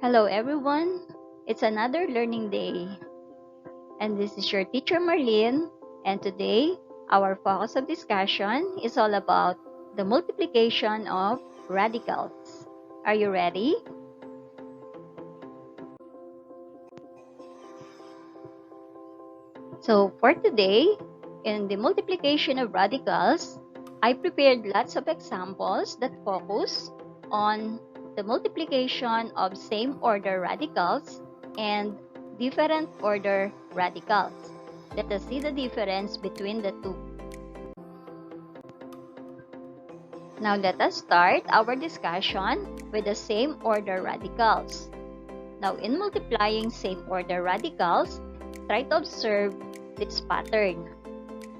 Hello everyone, it's another learning day, and this is your teacher Marlene, and today our focus of discussion is all about the multiplication of radicals. Are you ready? So for today, in the multiplication of radicals, I prepared lots of examples that focus on the multiplication of same order radicals and different order radicals. Let us see the difference between the two. Now let us start our discussion with the same order radicals. Now in multiplying same order radicals, try to observe this pattern.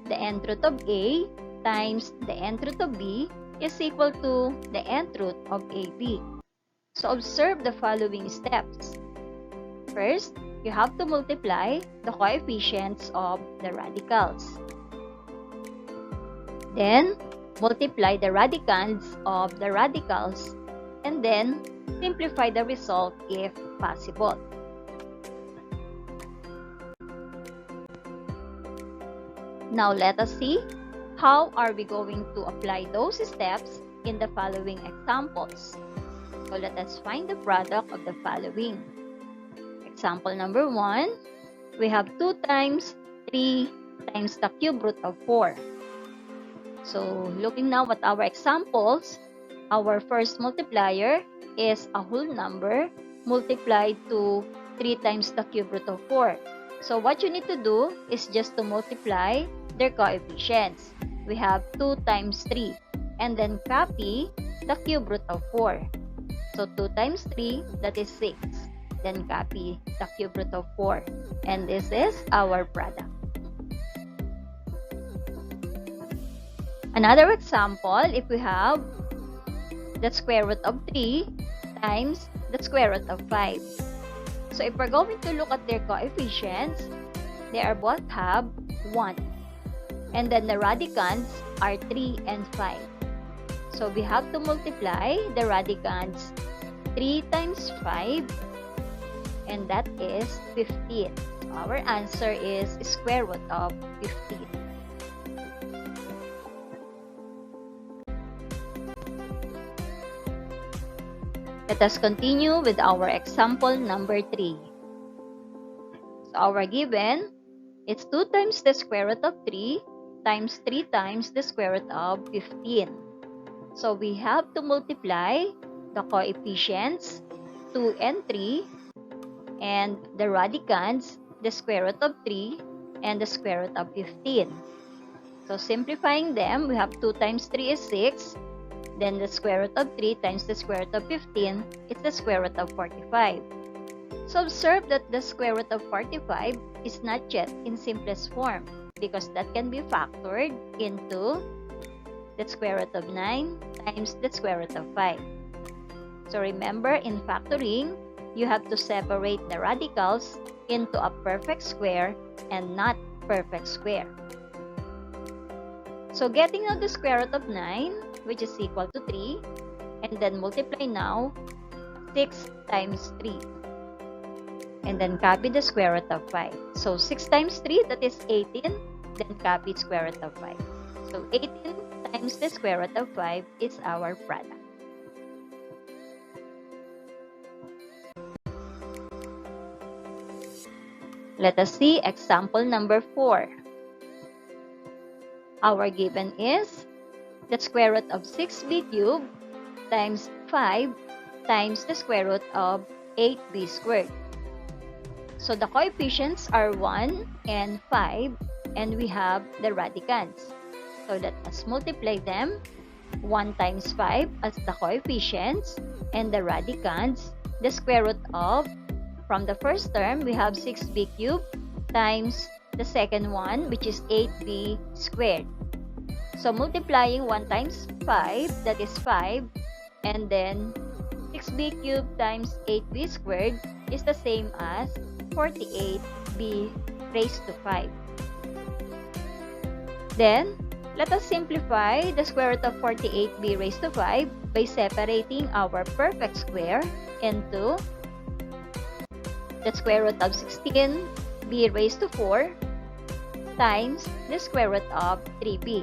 The nth root of A times the nth root of B is equal to the nth root of AB. So observe the following steps. First, you have to multiply the coefficients of the radicals. Then, multiply the radicands of the radicals, and then simplify the result if possible. Now let us see how are we going to apply those steps in the following examples. So let us find the product of the following. Example number 1, we have 2 times 3 times the cube root of 4. So looking now at our examples, our first multiplier is a whole number multiplied to 3 times the cube root of 4. So what you need to do is just to multiply their coefficients. We have 2 times 3 and then copy the cube root of 4. So 2 times 3, that is 6. Then copy the cube root of 4. And this is our product. Another example, if we have the square root of 3 times the square root of 5. So if we're going to look at their coefficients, they are both have 1. And then the radicands are 3 and 5. So we have to multiply the radicands 3 times 5, and that is 15. So our answer is square root of 15. Let us continue with our example number 3. So our given, it's 2 times the square root of 3 times 3 times the square root of 15. So we have to multiply the coefficients 2 and 3 and the radicands, the square root of 3 and the square root of 15. So simplifying them, we have 2 times 3 is 6. Then the square root of 3 times the square root of 15, it's the square root of 45. So observe that the square root of 45 is not yet in simplest form because that can be factored into the square root of 9 times the square root of 5. So remember, in factoring, you have to separate the radicals into a perfect square and not perfect square. So getting now the square root of 9, which is equal to 3, and then multiply now 6 times 3. And then copy the square root of 5. So 6 times 3, that is 18, then copy square root of 5. So 18 times the square root of 5 is our product. Let us see example number 4. Our given is the square root of 6b cubed times 5 times the square root of 8b squared. So the coefficients are 1 and 5, and we have the radicands. So let us multiply them. 1 times 5 as the coefficients, and the radicands, the square root of, from the first term, we have 6b cubed times the second one, which is 8b squared. So multiplying 1 times 5, that is 5, and then 6b cubed times 8b squared is the same as 48b raised to 5. Then, let us simplify the square root of 48b raised to 5 by separating our perfect square into the square root of 16b raised to 4 times the square root of 3b.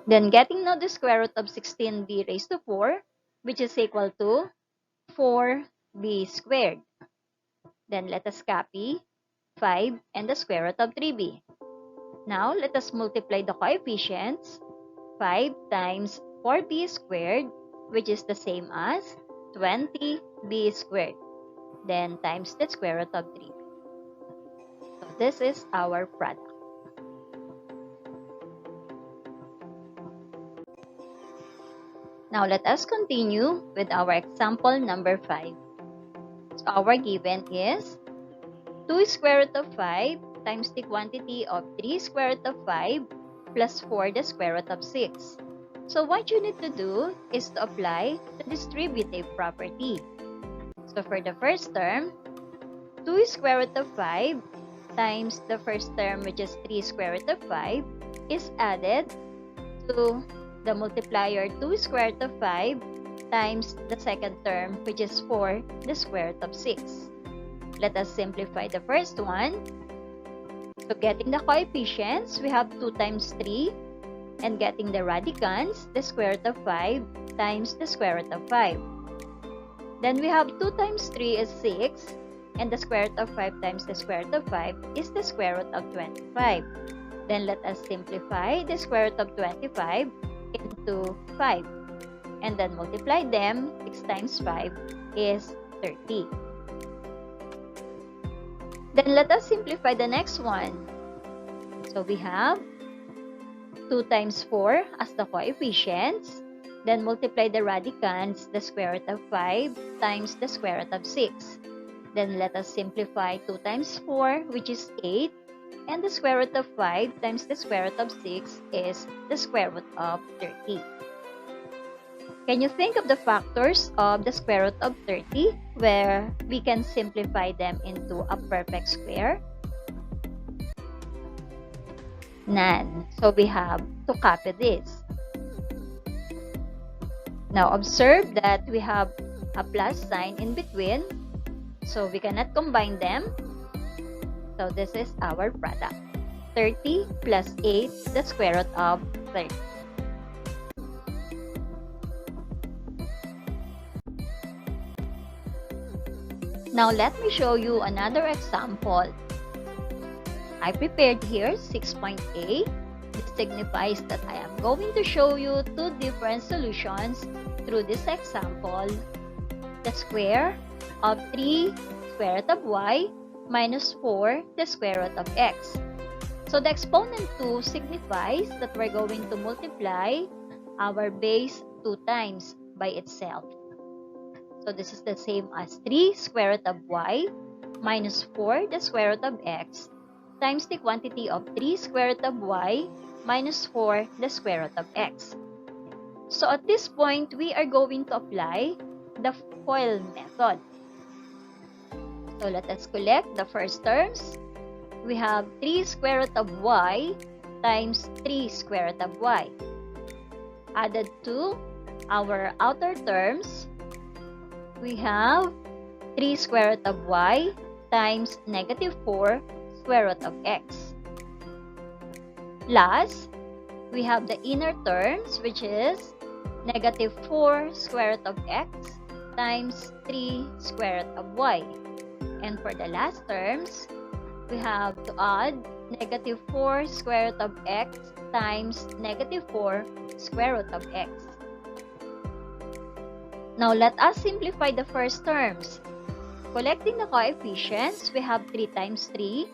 Then getting now the square root of 16b raised to 4, which is equal to 4b squared. Then let us copy 5 and the square root of 3b. Now let us multiply the coefficients. 5 times 4b squared, which is the same as 20b squared. Then times the square root of 3b. So this is our product. Now let us continue with our example number 5. So our given is 2 square root of 5 times the quantity of 3 square root of 5 plus 4 the square root of 6. So what you need to do is to apply the distributive property. So for the first term, 2 square root of 5 times the first term, which is 3 square root of 5, is added to the multiplier 2 square root of 5 times the second term, which is 4 the square root of 6. Let us simplify the first one. So getting the coefficients, we have 2 times 3, and getting the radicands, the square root of 5 times the square root of 5. Then we have 2 times 3 is 6, and the square root of 5 times the square root of 5 is the square root of 25. Then let us simplify the square root of 25 into 5, and then multiply them. 6 times 5 is 30. Then let us simplify the next one. So we have 2 times 4 as the coefficients. Then multiply the radicands, the square root of 5 times the square root of 6. Then let us simplify 2 times 4, which is 8. And the square root of 5 times the square root of 6 is the square root of 30. Can you think of the factors of the square root of 30 where we can simplify them into a perfect square? None. So we have to copy this. Now observe that we have a plus sign in between, so we cannot combine them. So this is our product. 30 plus 8, the square root of 30. Now let me show you another example. I prepared here 6.a. This signifies that I am going to show you 2 different solutions through this example. The square of 3 square root of y minus 4 the square root of x. So the exponent 2 signifies that we're going to multiply our base 2 times by itself. So this is the same as 3 square root of y minus 4 the square root of x times the quantity of 3 square root of y minus 4 the square root of x. So at this point, we are going to apply the FOIL method. So let us collect the first terms. We have 3 square root of y times 3 square root of y. Added to our outer terms, we have 3 square root of y times negative 4 square root of x. Last, we have the inner terms, which is negative 4 square root of x times 3 square root of y. And for the last terms, we have to add negative 4 square root of x times negative 4 square root of x. Now let us simplify the first terms. Collecting the coefficients, we have 3 times 3,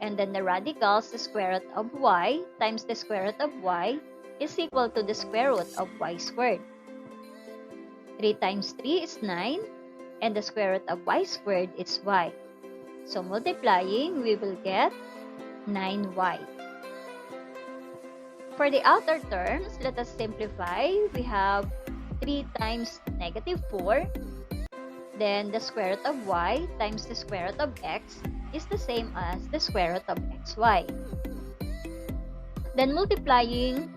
and then the radicals, the square root of y times the square root of y is equal to the square root of y squared. 3 times 3 is 9, and the square root of y squared is y. So multiplying, we will get 9y. For the outer terms, let us simplify. We have 3 times negative 4. Then the square root of y times the square root of x is the same as the square root of xy. Then multiplying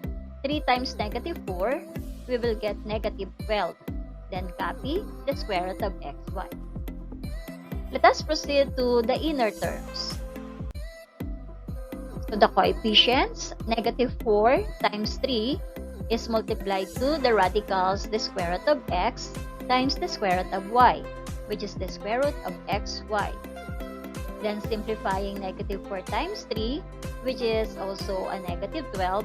3 times negative 4, we will get negative 12. then copy the square root of xy. Let us proceed to the inner terms. So the coefficients, negative 4 times 3 is multiplied to the radicals, the square root of x times the square root of y, which is the square root of xy. Then simplifying negative 4 times 3, which is also a negative 12,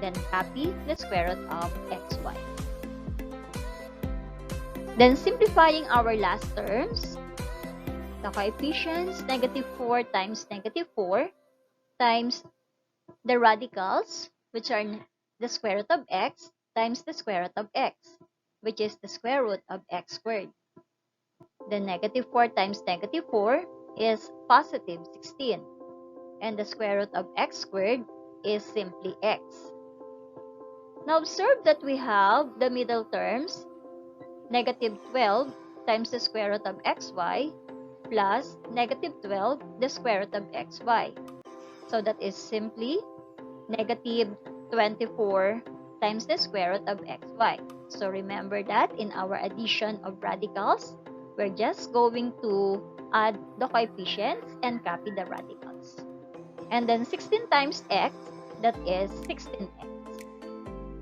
then copy the square root of xy. Then simplifying our last terms, the coefficients, negative 4 times negative 4 times the radicals, which are the square root of x times the square root of x, which is the square root of x squared. The negative 4 times negative 4 is positive 16, and the square root of x squared is simply x. Now observe that we have the middle terms, negative 12 times the square root of xy plus negative 12 the square root of xy. So that is simply negative 24 times the square root of xy. So remember that in our addition of radicals, we're just going to add the coefficients and copy the radicals. And then 16 times x, that is 16x.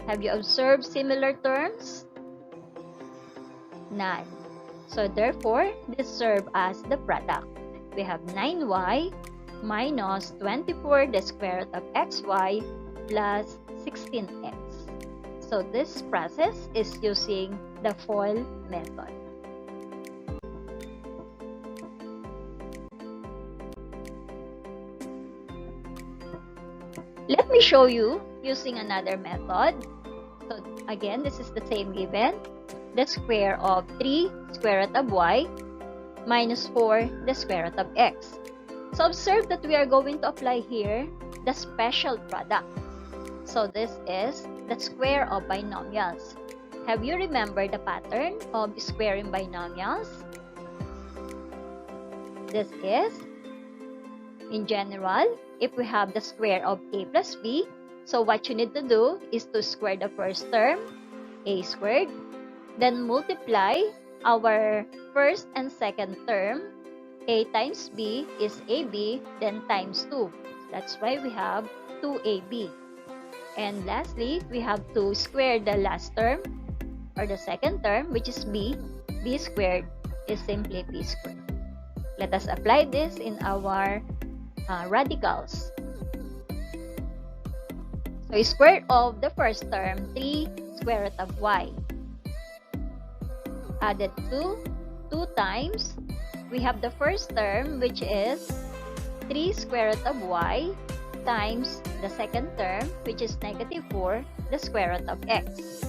Have you observed similar terms? None. So therefore, this serves as the product. We have 9y minus 24 the square root of xy plus 16x. So this process is using the FOIL method. Let me show you using another method. So again, this is the same given. The square of 3 square root of y minus 4 the square root of x. So observe that we are going to apply here the special product. So this is the square of binomials. Have you remembered the pattern of squaring binomials? This is, in general, if we have the square of a plus b, so what you need to do is to square the first term, a squared, then multiply our first and second term, a times b is ab, then times 2. That's why we have 2ab. And lastly, we have to square the last term, or the second term, which is b. b squared is simply b squared. Let us apply this in our radicals. So square of the first term, 3 square root of y. Added to 2 times, we have the first term, which is 3 square root of y times the second term, which is negative 4 the square root of x.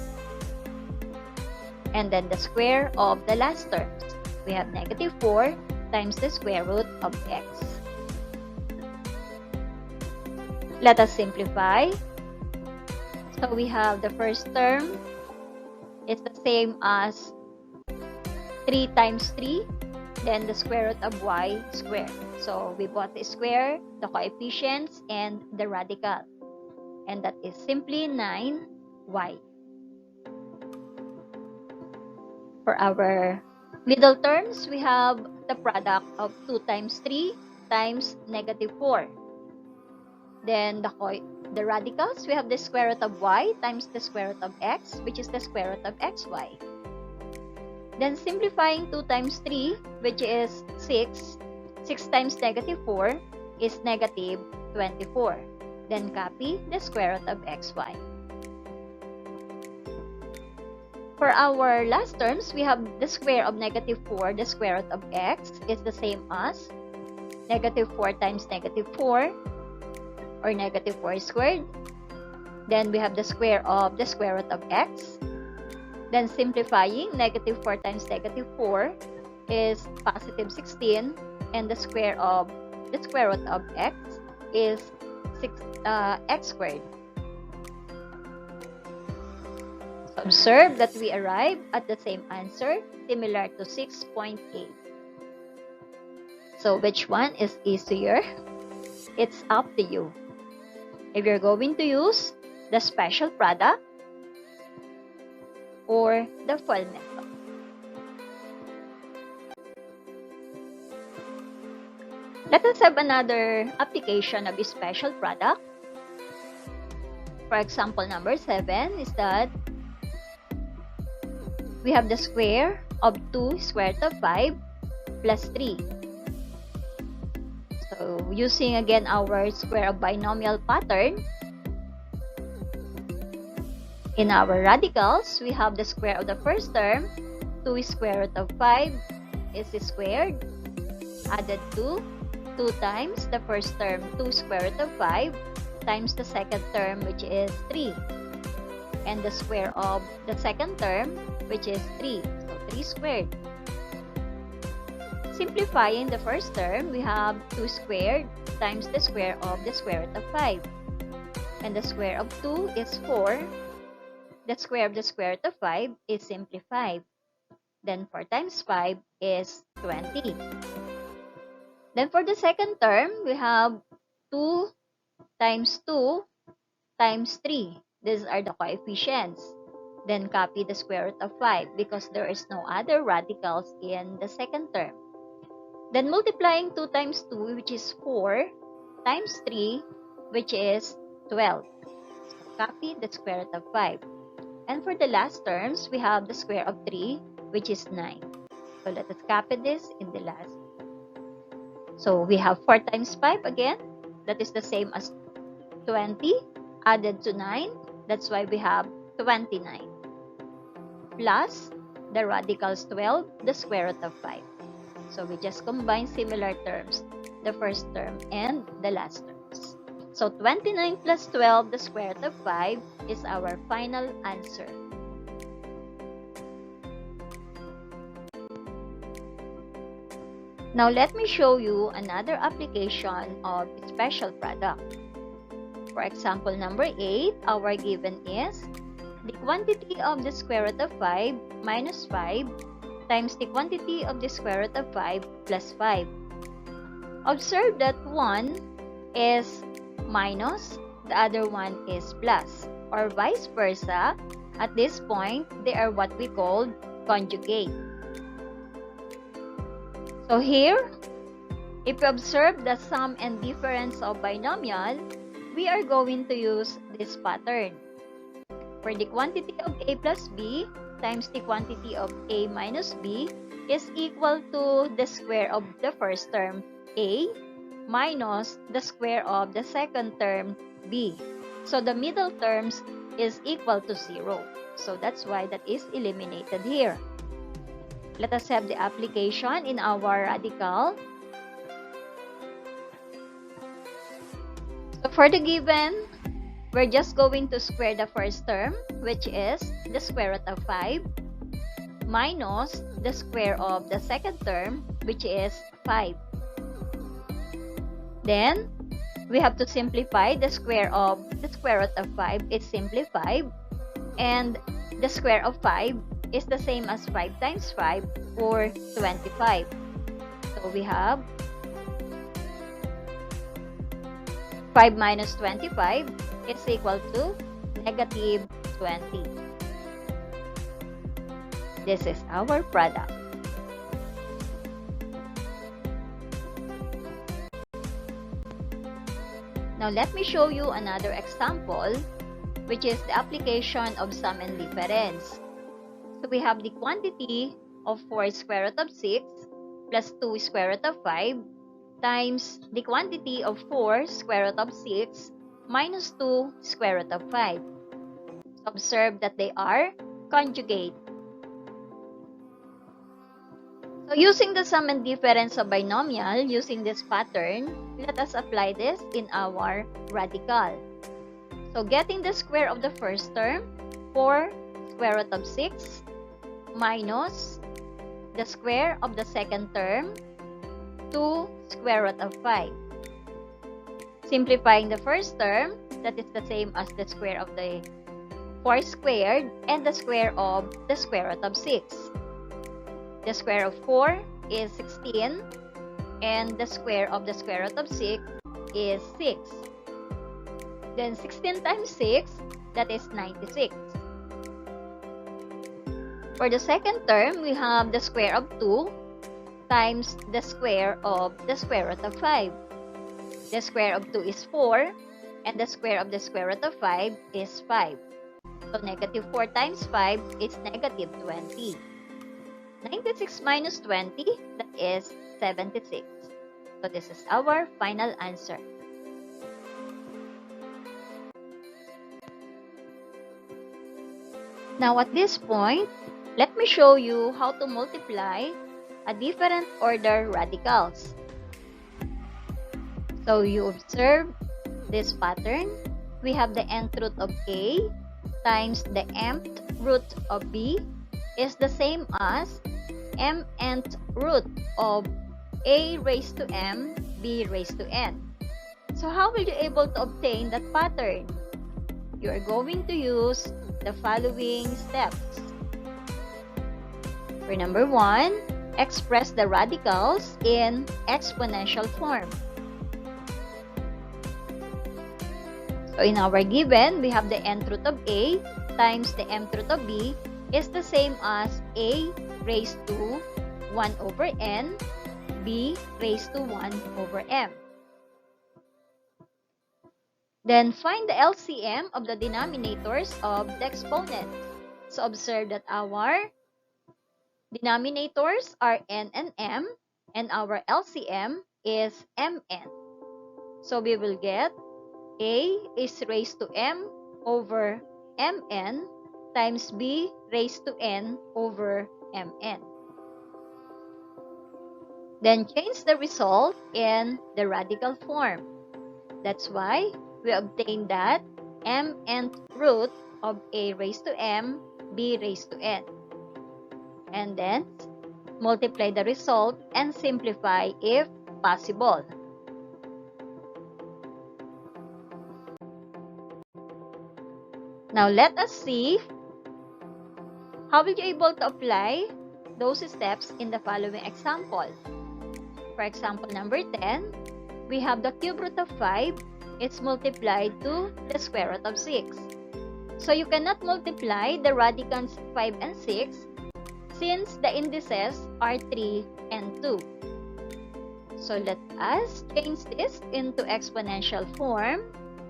And then the square of the last terms, we have negative 4 times the square root of x. Let us simplify. So we have the first term, it's the same as 3 times 3, then the square root of y squared. So we both square the coefficients and the radical, and that is simply 9y. For our middle terms, we have the product of 2 times 3 times negative 4. Then the radicals, we have the square root of y times the square root of x, which is the square root of xy. Then simplifying 2 times 3, which is 6. 6 times negative 4 is negative 24. Then copy the square root of xy. For our last terms, we have the square of negative 4, the square root of x is the same as negative 4 times negative 4, or negative 4 squared. Then we have the square of the square root of x. Then simplifying, negative 4 times negative 4 is positive 16, and the square of the square root of x is x squared. So observe that we arrive at the same answer, similar to 6.8. So which one is easier? It's up to you. If you're going to use the special product or the FOIL method. Let us have another application of a special product. For example, number 7 is that we have the square of 2 square root of 5 plus 3. So, using again our square of binomial pattern, in our radicals, we have the square of the first term, 2 square root of 5 is squared, added to 2 times the first term, 2 square root of 5, times the second term, which is 3. And the square of the second term, which is 3. So, 3 squared. Simplifying the first term, we have 2 squared times the square of the square root of 5. And the square of 2 is 4. The square of the square root of 5 is simply 5. Then 4 times 5 is 20. Then for the second term, we have 2 times 2 times 3. These are the coefficients. Then copy the square root of 5 because there is no other radicals in the second term. Then multiplying 2 times 2, which is 4, times 3, which is 12. So copy the square root of 5. And for the last terms, we have the square of 3, which is 9. So let us copy this in the last. So we have 4 times 5 again. That is the same as 20 added to 9. That's why we have 29. Plus the radicals 12, the square root of 5. So we just combine similar terms, the first term and the last terms. So 29 plus 12, the square root of 5, is our final answer. Now let me show you another application of special product. For example, number 8, our given is the quantity of the square root of 5 minus 5 times the quantity of the square root of 5 plus 5. Observe that one is minus, the other one is plus, or vice versa. At this point, they are what we call conjugate. So here, if you observe the sum and difference of binomial, we are going to use this pattern. For the quantity of a plus b times the quantity of a minus b is equal to the square of the first term a minus the square of the second term b. So the middle terms is equal to 0. So that's why that is eliminated here. Let us have the application in our radical. So for the given, we're just going to square the first term, which is the square root of 5, minus the square of the second term, which is 5. Then, we have to simplify the square of the square root of 5 is simply 5, and the square of 5 is the same as 5 times 5, or 25. So we have 5 minus 25 is equal to negative 20. This is our product. Now let me show you another example, which is the application of sum and difference. So we have the quantity of 4 square root of 6 plus 2 square root of 5 times the quantity of 4 square root of 6 minus 2 square root of 5. Observe that they are conjugate. So using the sum and difference of binomial, using this pattern, let us apply this in our radical. So getting the square of the first term, 4 square root of 6 minus the square of the second term, 2 square root of 5. Simplifying the first term, that is the same as the square of the 4 squared and the square of the square root of 6. The square of 4 is 16 and the square of the square root of 6 is 6. Then 16 times 6, that is 96. For the second term, we have the square of 2 times the square of the square root of 5. The square of 2 is 4, and the square of the square root of 5 is 5. So negative 4 times 5 is negative 20. 96 minus 20, that is 76. So this is our final answer. Now at this point, let me show you how to multiply a different order radicals. So you observe this pattern. We have the nth root of A times the mth root of B is the same as mnth root of A raised to m, B raised to n. So how will you able to obtain that pattern? You are going to use the following steps. For number 1, express the radicals in exponential form. So in our given, we have the nth root of A times the mth root of B is the same as A raised to 1 over n, B raised to 1 over m. Then find the LCM of the denominators of the exponents. So observe that our denominators are n and m, and our LCM is mn. So we will get A is raised to m over mn times B raised to n over mn. Then change the result in the radical form. That's why we obtain that mnth root of A raised to m, B raised to n. And then multiply the result and simplify if possible. Now let us see how will you able to apply those steps in the following example. For example number 10, we have the cube root of 5 is multiplied to the square root of 6. So you cannot multiply the radicands 5 and 6 since the indices are 3 and 2. So let us change this into exponential form,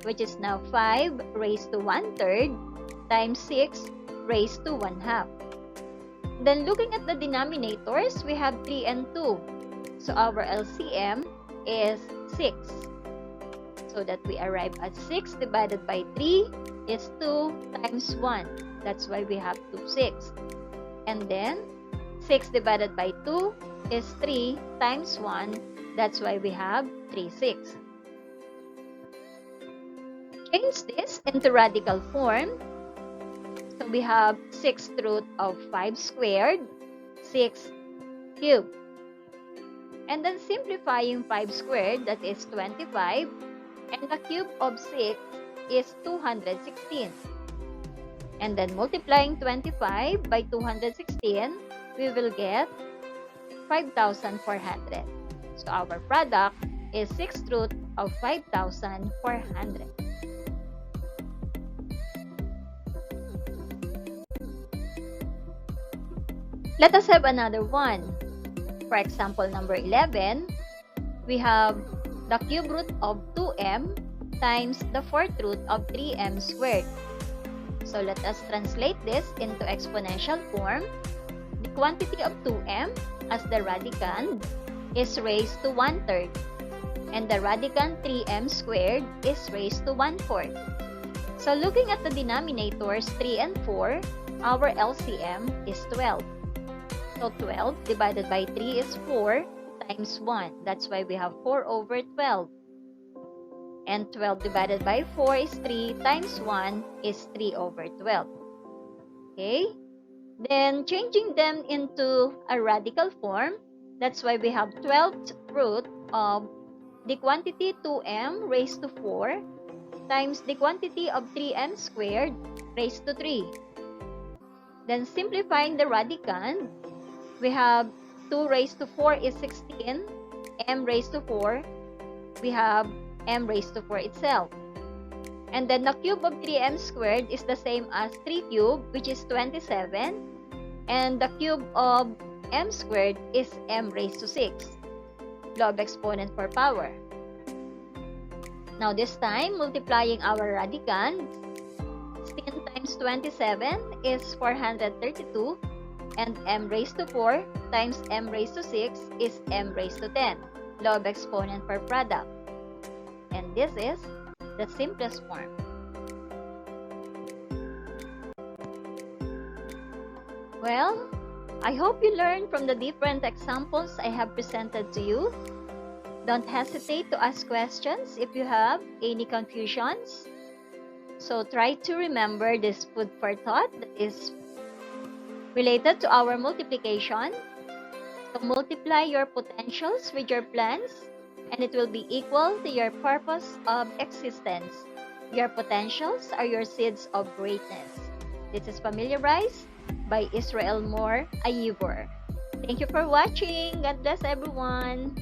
which is now 5 raised to 1/3 times 6 raised to 1/2. Then looking at the denominators, we have 3 and 2. So our LCM is 6. So that we arrive at 6 divided by 3 is 2 times 1. That's why we have 2 6. And then 6 divided by 2 is 3 times 1. That's why we have 3 6. Change this into radical form. So we have 6th root of 5 squared, 6 cubed. And then simplifying 5 squared, that is 25. And the cube of 6 is 216. And then multiplying 25 by 216, we will get 5,400. So our product is 6th root of 5,400. Let us have another one. For example, number 11, we have the cube root of 2m times the 4th root of 3m squared. So let us translate this into exponential form. The quantity of 2m as the radicand is raised to 1/3, and the radicand 3m squared is raised to 1/4. So looking at the denominators 3 and 4, our LCM is 12. So 12 divided by 3 is 4 times 1. That's why we have 4 over 12. And 12 divided by 4 is 3 times 1 is 3 over 12. Okay? Then changing them into a radical form, that's why we have 12th root of the quantity 2m raised to 4 times the quantity of 3m squared raised to 3. Then simplifying the radicand, we have 2 raised to 4 is 16, m raised to 4, we have m raised to 4 itself. And then the cube of 3m squared is the same as 3 cubed, which is 27. And the cube of m squared is m raised to 6. Law of exponent for power. Now this time, multiplying our radicands, 16 times 27 is 432, and m raised to 4 times m raised to 6 is m raised to 10. Law of exponent for product. And this is the simplest form. Well, I hope you learned from the different examples I have presented to you. Don't hesitate to ask questions if you have any confusions. So try to remember this food for thought that is related to our multiplication. So multiply your potentials with your plans, and it will be equal to your purpose of existence. Your potentials are your seeds of greatness. This is Familiarized by Israel Moore Ayibor. Thank you for watching. God bless everyone.